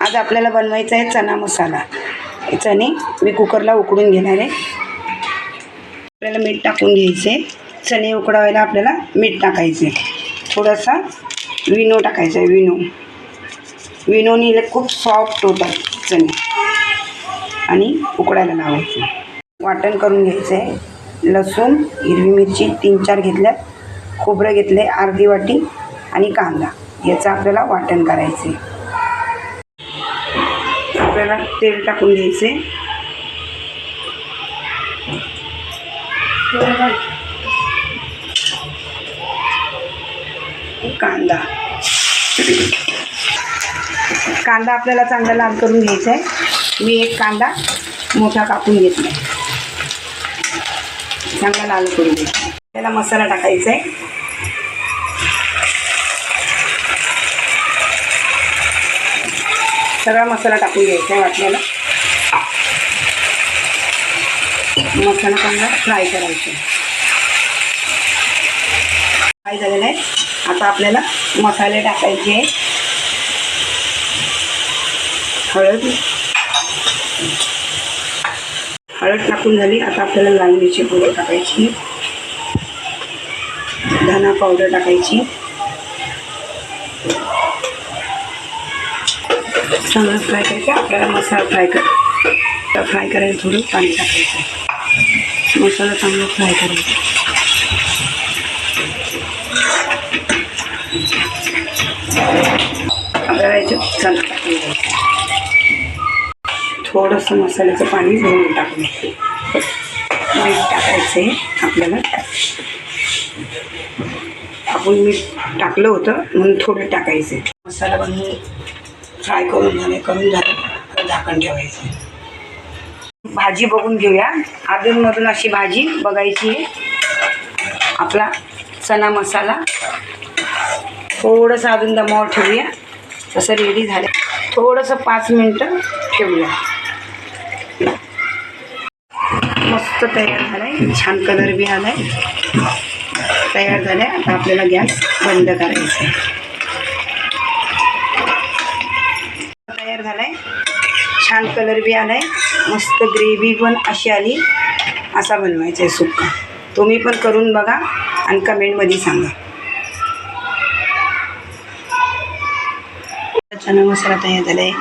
आज आपल्याला बनवायचा आहे चना मसाला। हे चणे मी कुकरला उकडून घेणार आहे। आपल्याला मीठ टाकून घ्यायचे। चणे उकडायला आपल्याला मीठ टाकायचे, थोडासा विनो टाकायचा आहे। विनोनी खूप सॉफ्ट होतात चणे आणि उकडायला लावायचे। वाटण करून घ्यायचं आहे। लसूण, हिरवी मिरची 3-4 घेतल्यात, खोबरं घेतले अर्धी वाटी आणि कांदा, याचं आपल्याला वाटण करायचे। आपल्याला तेल टाकून घ्यायचे। कांदा आपल्याला चांगला लाल करून घ्यायचा आहे। मी एक कांदा मोठा कापून घेतला, चांगला लाल करून घ्यायचा। त्याला मसाला टाकायचा आहे। सगळा मसाला टाकून घ्यायचा आहे वाटण्याला। मसाला चांगला फ्राय करायचा। फ्राय झालेला आहे। आता आपल्याला मसाले टाकायचे। हळद टाकून झाली। आता आपल्याला लाल मिरची पावडर टाकायची, धना पावडर टाकायची, चांगलं फ्राय करायचं। आपल्याला मसाला फ्राय करायला थोडं पाणी टाकायचं। मसाला चांगला फ्राय करायचा। आपल्याला याच्यात चणा टाकून द्यायचं। थोडंसं मसाल्याचं पाणी भरून टाकून मीठ टाकायचं आहे आपल्याला। आपण मीठ टाकलं होतं म्हणून थोडं टाकायचं। मसाला बनवून फ्राय करून झालं झाकण ठेवायचं। भाजी बघून घेऊया। अधूनमधून अशी भाजी बघायची आहे। आपला चना मसाला थोडंसं अजून दमावर ठेवूया। तसं रेडी झालं, थोडंसं 5 मिनटं ठेवूया। मस्त तयार झालं आहे, छान कलर बी आला आहे। तयार झालं आहे। आता आपल्याला गॅस बंद करायचा आहे। तयार झालं आहे, छान कलर बी आला आहे, मस्त ग्रेव्ही पण अशी आली। असा बनवायचा आहे सुक्का। तुम्ही पण करून बघा आणि कमेंटमध्ये सांगा। चना मसाला तयार झाला आहे।